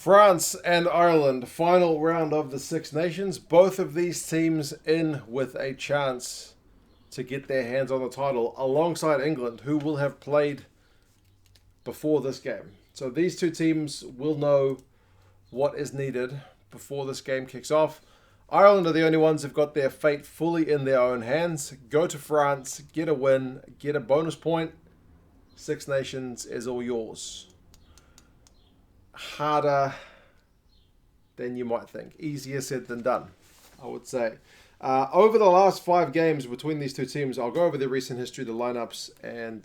France and Ireland, final round of the Six Nations. Both of these teams in with a chance to get their hands on the title alongside England, who will have played before this game. So these two teams will know what is needed before this game kicks off. Ireland are the only ones who've got their fate fully in their own hands. Go to France, get a win, get a bonus point. Six Nations is all yours. Harder than you might think. Easier said than done, I would say. Over the last 5 games between these two teams, I'll go over the recent history, the lineups, and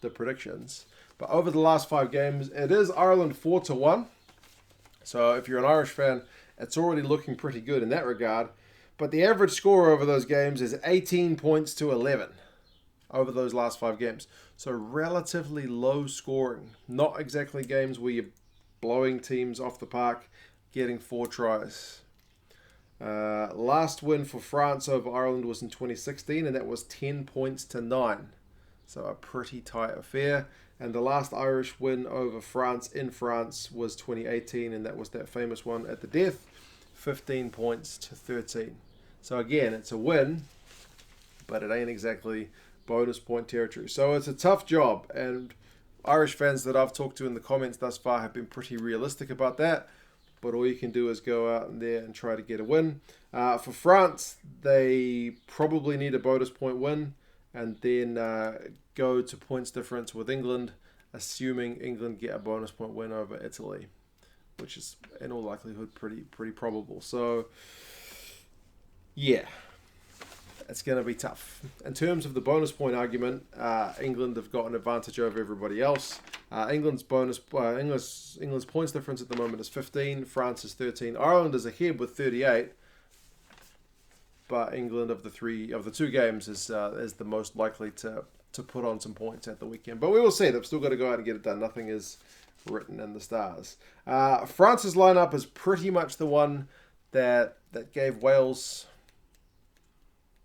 the predictions. But over the last 5 games, it is Ireland 4-1. So if you're an Irish fan, it's already looking pretty good in that regard. But the average score over those games is 18 points to 11 over those last 5 games. So relatively low scoring. Not exactly games where you're blowing teams off the park, getting 4 tries. Last win for France over Ireland was in 2016, and that was 10 points to 9. So a pretty tight affair. And the last Irish win over France in France was 2018, and that was that famous one at the death, 15 points to 13. So again, it's a win, but it ain't exactly bonus point territory. So it's a tough job, and Irish fans that I've talked to in the comments thus far have been pretty realistic about that. But all you can do is go out in there and try to get a win. For France, they probably need a bonus point win, and then go to points difference with England, assuming England get a bonus point win over Italy, which is in all likelihood pretty probable. So yeah, it's going to be tough. In terms of the bonus point argument, England have got an advantage over everybody else. England's points difference at the moment is 15. France is 13. Ireland is ahead with 38. But England of the two games is the most likely to put on some points at the weekend. But we will see. They've still got to go out and get it done. Nothing is written in the stars. France's lineup is pretty much the one that gave Wales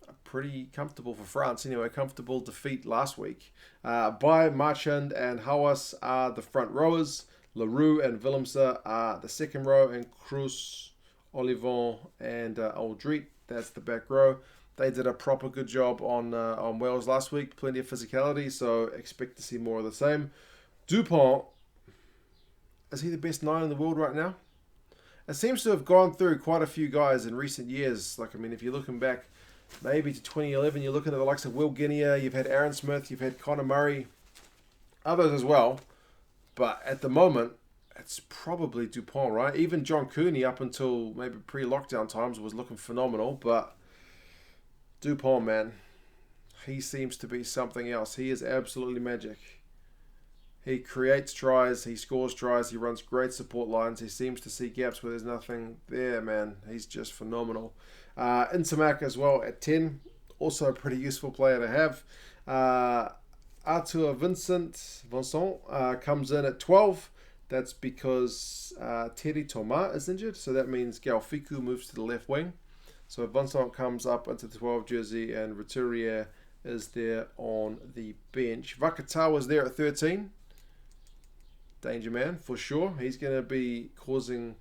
a pretty comfortable, for France anyway, comfortable defeat last week. Baille, Marchand and Haouas are the front rowers. Roux and Willemse are the second row, and Cros, Ollivon and Alldritt, that's the back row. They did a proper good job on Wales last week. Plenty of physicality, so expect to see more of the same. Dupont, is he the best 9 in the world right now? It seems to have gone through quite a few guys in recent years. If you're looking back maybe to 2011, you're looking at the likes of Will Guinea, you've had Aaron Smith, you've had Conor Murray, others as well. But at the moment, it's probably Dupont, right? Even John Cooney, up until maybe pre-lockdown times, was looking phenomenal. But Dupont, man, he seems to be something else. He is absolutely magic. He creates tries, he scores tries, he runs great support lines. He seems to see gaps where there's nothing there, man. He's just phenomenal. Ntamack as well at 10, also a pretty useful player to have. Vincent comes in at 12. That's because Thierry Thomas is injured, so that means Fickou moves to the left wing. So Vincent comes up into the 12 jersey, and Rattez is there on the bench. Vakatawa is there at 13. Danger man, for sure. He's going to be causing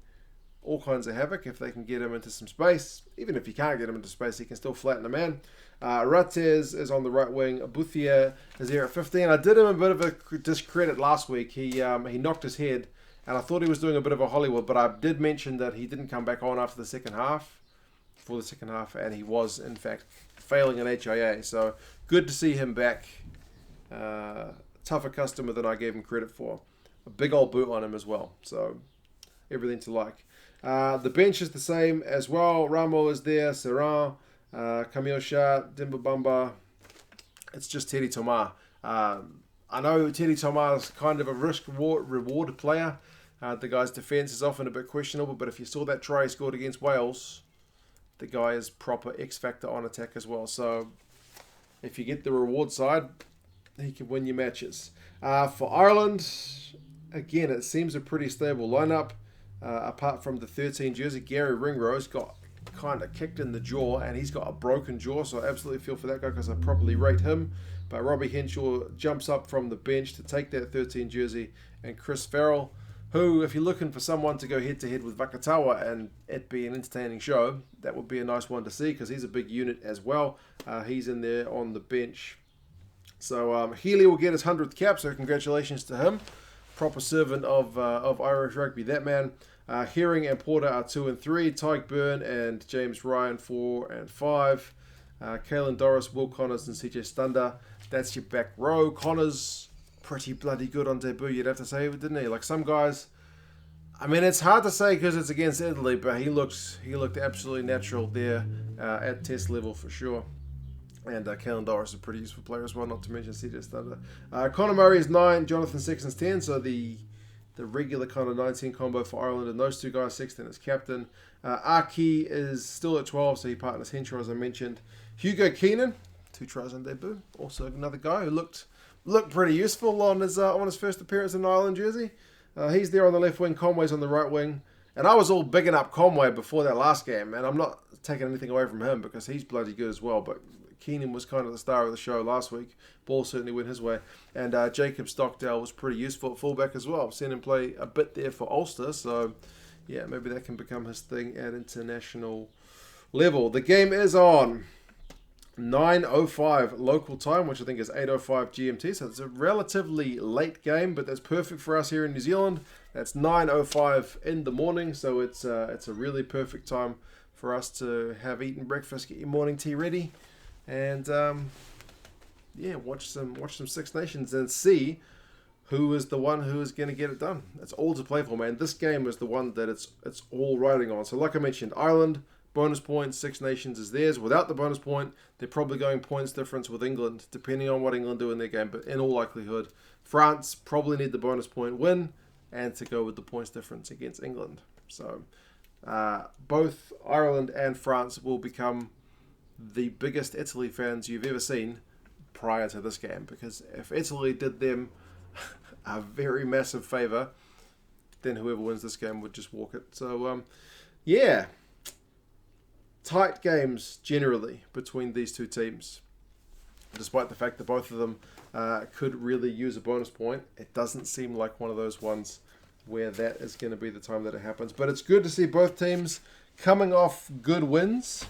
all kinds of havoc if they can get him into some space. Even if you can't get him into space, he can still flatten a man. Rattez is on the right wing. Bouthier is there at 15. I did him a bit of a discredit last week. He knocked his head, and I thought he was doing a bit of a Hollywood, but I did mention that he didn't come back on after the second half, and he was, in fact, failing an HIA. So good to see him back. Tougher customer than I gave him credit for. A big old boot on him as well. So everything to like. The bench is the same as well. Ramo is there. Serran, Camille, Demba, Bamba. It's just Thierry Thomas. I know Thierry Thomas is kind of a risk-reward player. The guy's defence is often a bit questionable, but if you saw that try he scored against Wales, the guy is proper X-factor on attack as well. So if you get the reward side, he can win your matches. For Ireland, again, it seems a pretty stable lineup. Apart from the 13 jersey, Gary Ringrose got kind of kicked in the jaw, and he's got a broken jaw, so I absolutely feel for that guy because I properly rate him. But Robbie Henshaw jumps up from the bench to take that 13 jersey, and Chris Farrell who, if you're looking for someone to go head-to-head with Vakatawa and it be an entertaining show, that would be a nice one to see because he's a big unit as well. He's in there on the bench. So Healy will get his 100th cap, so congratulations to him. Proper servant of Irish rugby, that man. Herring and Porter are 2 and 3. Tyke Byrne and James Ryan 4 and 5. Caelan Doris, Will Connors and CJ Stunder. That's your back row. Connors, pretty bloody good on debut, you'd have to say, didn't he? Like some guys, I mean, it's hard to say because it's against Italy, but he looked absolutely natural there at test level for sure. And Caelan Doris is a pretty useful player as well, not to mention CJ Stunder. Conor Murray is 9, Jonathan Sexton's 10, so the regular kind of 19 combo for Ireland, and those two guys, Sexton as captain. Aki is still at 12, so he partners Henshaw, as I mentioned. Hugo Keenan, 2 tries on debut, also another guy who looked pretty useful on his first appearance in an Ireland jersey. He's there on the left wing, Conway's on the right wing, and I was all bigging up Conway before that last game, and I'm not taking anything away from him because he's bloody good as well, but Keenan was kind of the star of the show last week. Ball certainly went his way. And Jacob Stockdale was pretty useful at fullback as well. Seen him play a bit there for Ulster. So, yeah, maybe that can become his thing at international level. The game is on 9:05 local time, which I think is 8:05 GMT. So it's a relatively late game, but that's perfect for us here in New Zealand. That's 9:05 in the morning. So it's a really perfect time for us to have eaten breakfast, get your morning tea ready. And watch some Six Nations and see who is the one who is going to get it done. It's all to play for, man. This game is the one that it's all riding on. So like I mentioned, Ireland, bonus points, Six Nations is theirs. Without the bonus point, they're probably going points difference with England, depending on what England do in their game. But in all likelihood, France probably need the bonus point win and to go with the points difference against England. So both Ireland and France will become the biggest Italy fans you've ever seen prior to this game, because if Italy did them a very massive favour, then whoever wins this game would just walk it. So tight games generally between these two teams, despite the fact that both of them could really use a bonus point. It doesn't seem like one of those ones where that is going to be the time that it happens, but it's good to see both teams coming off good wins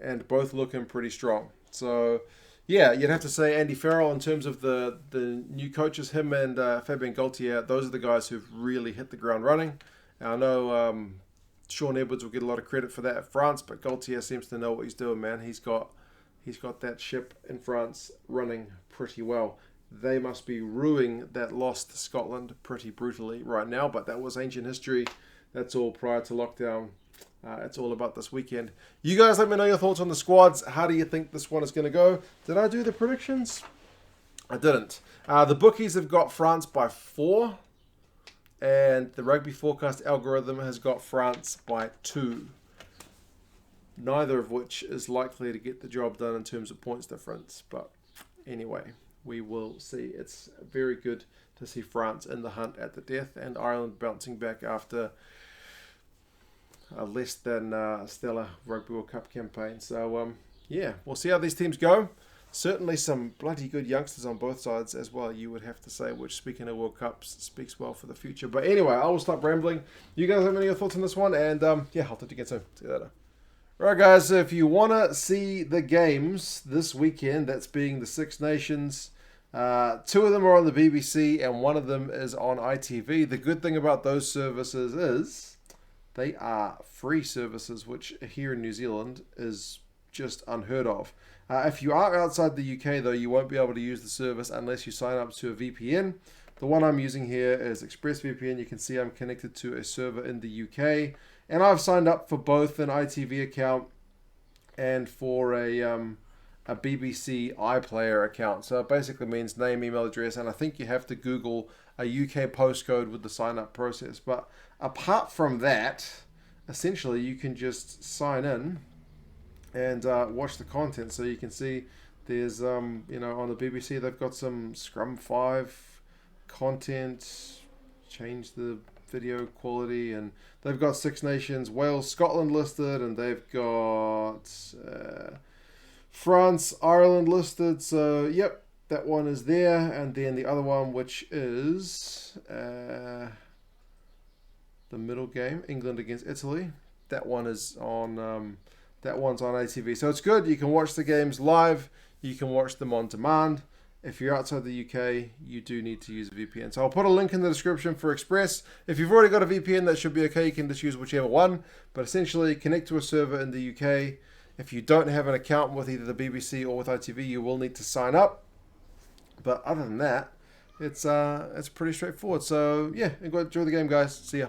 and both looking pretty strong. So, yeah, you'd have to say Andy Farrell in terms of the new coaches, him and Fabien Gaultier, those are the guys who've really hit the ground running. And I know Sean Edwards will get a lot of credit for that at France, but Gaultier seems to know what he's doing, man. He's got that ship in France running pretty well. They must be ruining that loss to Scotland pretty brutally right now, but that was ancient history. That's all prior to lockdown. It's all about this weekend. You guys let me know your thoughts on the squads. How do you think this one is going to go? Did I do the predictions? I didn't. The bookies have got France by 4. And the Rugby Forecast algorithm has got France by 2. Neither of which is likely to get the job done in terms of points difference. But anyway, we will see. It's very good to see France in the hunt at the death and Ireland bouncing back after a less than stellar Rugby World Cup campaign. So, we'll see how these teams go. Certainly some bloody good youngsters on both sides as well, you would have to say, which, speaking of World Cups, speaks well for the future. But anyway, I will stop rambling. You guys have any other thoughts on this one? And, I'll talk to you again soon. See you later. Right, guys, so if you want to see the games this weekend, that's being the Six Nations, 2 of them are on the BBC and 1 of them is on ITV. The good thing about those services is they are free services, which here in New Zealand is just unheard of. If you are outside the UK, though, you won't be able to use the service unless you sign up to a VPN. The one I'm using here is ExpressVPN. You can see I'm connected to a server in the UK. And I've signed up for both an ITV account and for a BBC iPlayer account. So it basically means name, email address, and I think you have to Google a UK postcode with the sign-up process. But apart from that, essentially you can just sign in and watch the content. So you can see there's, on the BBC they've got some Scrum 5 content, change the video quality, and they've got Six Nations, Wales, Scotland listed, and they've got France, Ireland listed. So, yep, that one is there. And then the other one, which is the middle game, England against Italy. That one is on. That one's on ATV, so it's good. You can watch the games live. You can watch them on demand. If you're outside the UK, you do need to use a VPN. So I'll put a link in the description for Express. If you've already got a VPN, that should be okay. You can just use whichever one. But essentially, connect to a server in the UK. If you don't have an account with either the BBC or with ITV, you will need to sign up. But other than that, it's pretty straightforward. So yeah, enjoy the game, guys. See ya.